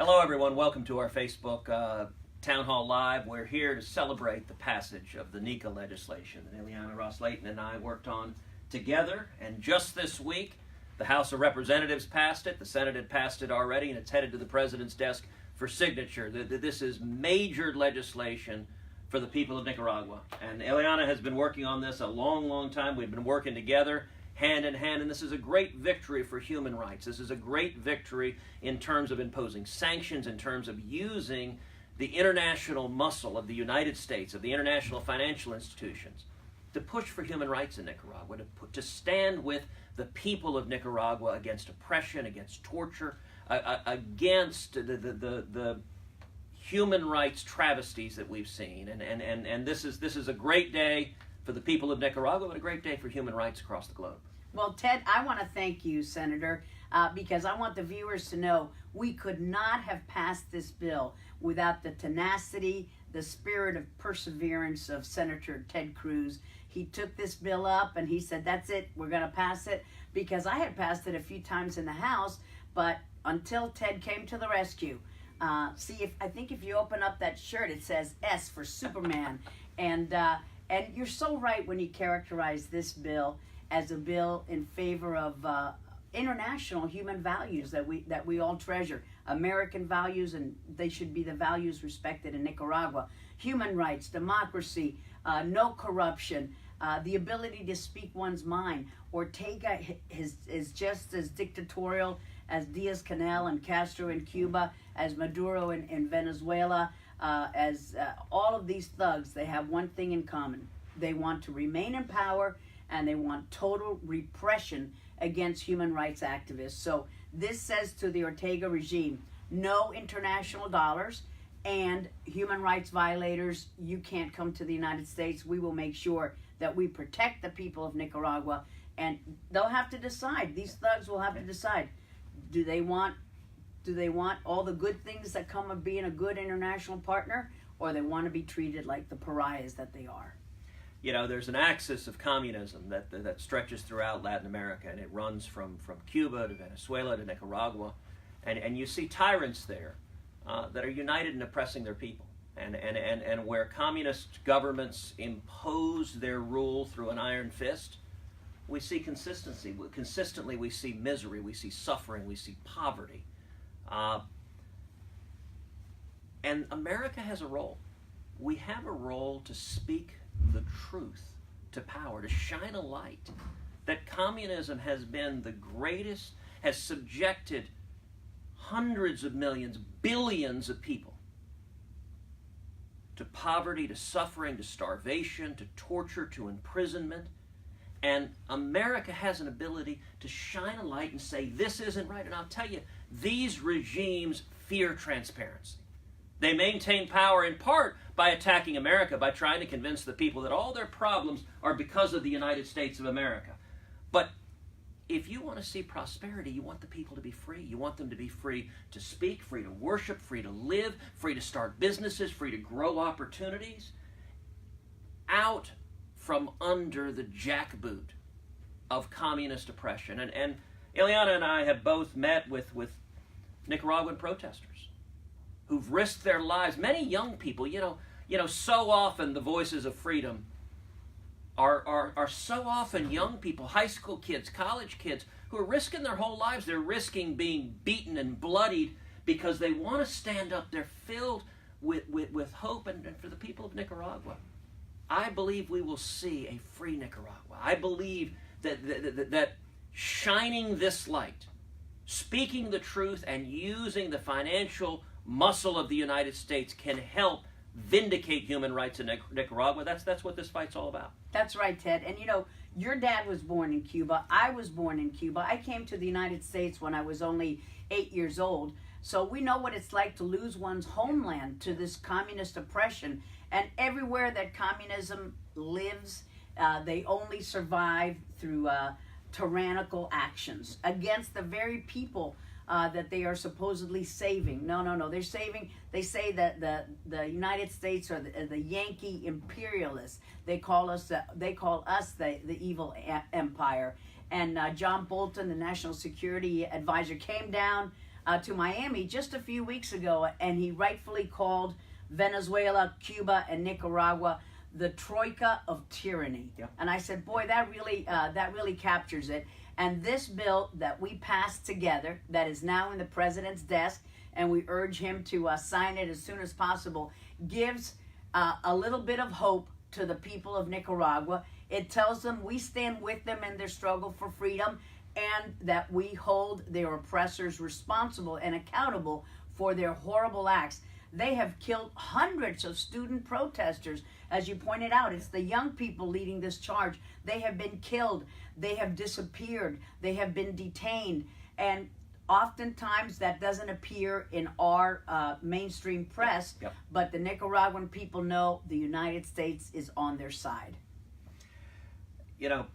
Hello everyone, welcome to our Facebook Town Hall Live. We're here to celebrate the passage of the NICA legislation that Ros-Lehtinen and I worked on together. And just this week, the House of Representatives passed it, the Senate had passed it already, and it's headed to the President's desk for signature. This is major legislation for the people of Nicaragua. And Eliana has been working on this a long, long time. We've been working together hand in hand, and this is a great victory for human rights. This is a great victory in terms of imposing sanctions, in terms of using the international muscle of the United States, of the international financial institutions, to push for human rights in Nicaragua, to stand with the people of Nicaragua against oppression, against torture, against the human rights travesties that we've seen. And this is a great day for the people of Nicaragua, but a great day for human rights across the globe. Well, Ted, I want to thank you, Senator, because I want the viewers to know we could not have passed this bill without the tenacity, the spirit of perseverance of Senator Ted Cruz. He took this bill up and he said, that's it, we're going to pass it, because I had passed it a few times in the House, but until Ted came to the rescue. I think if you open up that shirt, it says S for Superman. And you're so right when you characterize this bill as a bill in favor of international human values that we all treasure. American values, and they should be the values respected in Nicaragua. Human rights, democracy, no corruption, the ability to speak one's mind. Ortega is just as dictatorial as Diaz-Canel and Castro in Cuba, as Maduro in Venezuela, as all of these thugs. They have one thing in common. They want to remain in power, and they want total repression against human rights activists. So this says to the Ortega regime, no international dollars, and human rights violators, you can't come to the United States. We will make sure that we protect the people of Nicaragua, and they'll have to decide. These thugs will have to decide. Do they want all the good things that come of being a good international partner, or they want to be treated like the pariahs that they are? You know, there's an axis of communism that stretches throughout Latin America, and it runs from Cuba to Venezuela to Nicaragua, and you see tyrants there that are united in oppressing their people, and where communist governments impose their rule through an iron fist, we see consistency. Consistently, we see misery, we see suffering, we see poverty, and America has a role. We have a role to speak the truth to power, to shine a light that communism has been the greatest, has subjected hundreds of millions, billions of people to poverty, to suffering, to starvation, to torture, to imprisonment. And America has an ability to shine a light and say, this isn't right. And I'll tell you, these regimes fear transparency. They maintain power in part by attacking America, by trying to convince the people that all their problems are because of the United States of America. But if you want to see prosperity, you want the people to be free. You want them to be free to speak, free to worship, free to live, free to start businesses, free to grow opportunities, out from under the jackboot of communist oppression. And Ileana and I have both met with Nicaraguan protesters who've risked their lives. Many young people, you know, so often the voices of freedom are so often young people, high school kids, college kids, who are risking their whole lives. They're risking being beaten and bloodied because they want to stand up. They're filled with hope. And for the people of Nicaragua, I believe we will see a free Nicaragua. I believe that shining this light, speaking the truth, and using the financial muscle of the United States can help vindicate human rights in Nicaragua. That's what this fight's all about. That's right, Ted. And you know, your dad was born in Cuba. I was born in Cuba. I came to the United States when I was only 8 years old. So we know what it's like to lose one's homeland to this communist oppression. And everywhere that communism lives, they only survive through tyrannical actions against the very people that they are supposedly saving. No. They're saving. They say that the United States are the Yankee imperialists. They call us the evil empire. And John Bolton, the national security advisor, came down to Miami just a few weeks ago, and he rightfully called Venezuela, Cuba, and Nicaragua the troika of tyranny. Yeah. And I said, boy, that really captures it. And this bill that we passed together, that is now in the president's desk, and we urge him to sign it as soon as possible, gives a little bit of hope to the people of Nicaragua. It tells them we stand with them in their struggle for freedom, and that we hold their oppressors responsible and accountable for their horrible acts. They have killed hundreds of student protesters. As you pointed out, it's the young people leading this charge. They have been killed. They have disappeared. They have been detained. And oftentimes that doesn't appear in our mainstream press, Yep. but the Nicaraguan people know the United States is on their side. You know,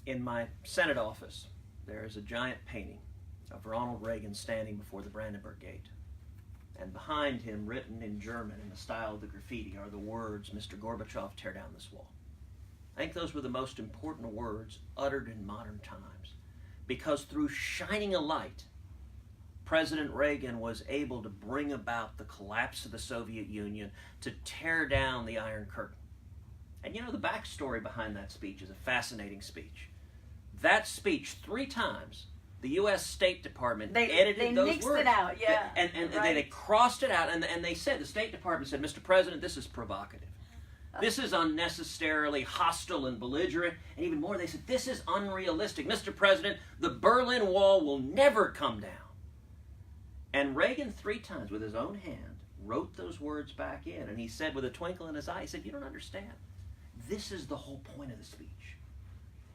in my Senate office, there is a giant painting of Ronald Reagan standing before the Brandenburg Gate. And behind him, written in German in the style of the graffiti, are the words, "Mr. Gorbachev, tear down this wall." I think those were the most important words uttered in modern times, because through shining a light, President Reagan was able to bring about the collapse of the Soviet Union, to tear down the Iron Curtain. And you know, the backstory behind that speech is a fascinating speech. That speech, 3 times, the U.S. State Department edited those nixed words. it out, yeah. And right. they crossed it out, and they said, the State Department said, "Mr. President, this is provocative. This is unnecessarily hostile and belligerent." And even more, they said, "This is unrealistic. Mr. President, the Berlin Wall will never come down." And Reagan 3 times, with his own hand, wrote those words back in. And he said, with a twinkle in his eye, he said, "You don't understand. This is the whole point of the speech."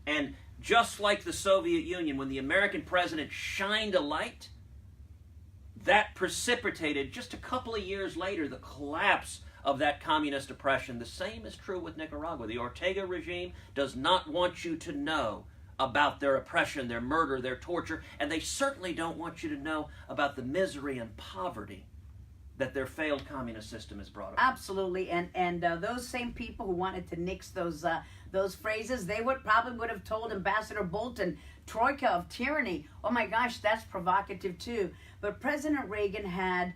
And just like the Soviet Union, when the American president shined a light, that precipitated, just a couple of years later, the collapse of that communist oppression. The same is true with Nicaragua. The Ortega regime does not want you to know about their oppression, their murder, their torture, and they certainly don't want you to know about the misery and poverty that their failed communist system has brought about. Absolutely, and those same people who wanted to nix those phrases, they probably would have told Ambassador Bolton, "Troika of tyranny." Oh my gosh, that's provocative too. But President Reagan had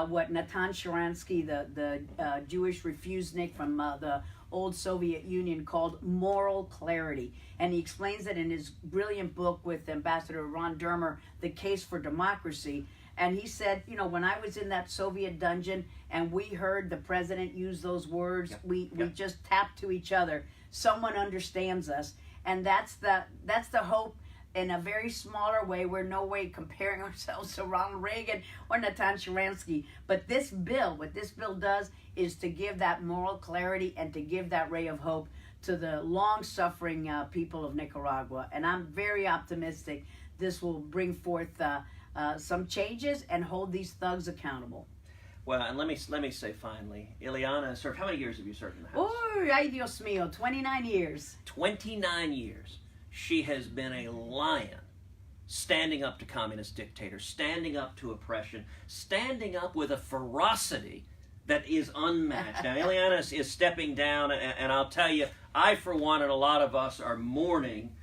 what Natan Sharansky, the Jewish refusenik from the old Soviet Union, called moral clarity. And he explains it in his brilliant book with Ambassador Ron Dermer, "The Case for Democracy." And he said, you know, when I was in that Soviet dungeon and we heard the president use those words, Yep. we Yep. just tapped to each other. Someone understands us. And that's the hope in a very smaller way. We're no way comparing ourselves to Ronald Reagan or Natan Sharansky. But this bill, what this bill does is to give that moral clarity and to give that ray of hope to the long-suffering people of Nicaragua. And I'm very optimistic this will bring forth some changes and hold these thugs accountable. Well, and let me say finally, Ileana served, how many years have you served in the House? Oh, ay Dios mío, 29 years. 29 years. She has been a lion, standing up to communist dictators, standing up to oppression, standing up with a ferocity that is unmatched. Now, Ileana is stepping down, and I'll tell you, I, for one, and a lot of us are mourning.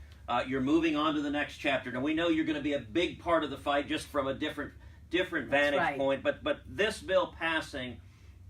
You're moving on to the next chapter. Now, we know you're going to be a big part of the fight, just from a different vantage right. point. But this bill passing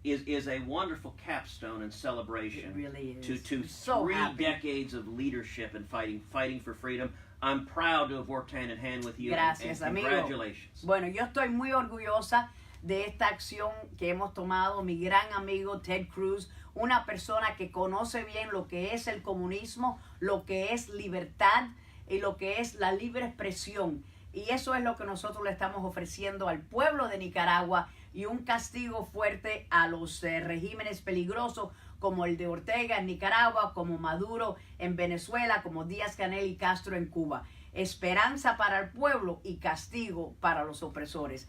is a wonderful capstone and celebration. It really is. To So 3 happy. decades of leadership and fighting for freedom. I'm proud to have worked hand in hand with you. Gracias, and amigo. Congratulations. Bueno, yo estoy muy orgullosa de esta acción que hemos tomado. Mi gran amigo Ted Cruz, una persona que conoce bien lo que es el comunismo, lo que es libertad y lo que es la libre expresión. Y eso es lo que nosotros le estamos ofreciendo al pueblo de Nicaragua, y un castigo fuerte a los regímenes peligrosos como el de Ortega en Nicaragua, como Maduro en Venezuela, como Díaz-Canel y Castro en Cuba. Esperanza para el pueblo y castigo para los opresores.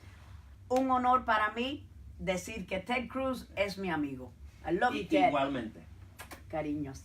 Un honor para mí decir que Ted Cruz es mi amigo. I love you, Ted. Igualmente. Cariños.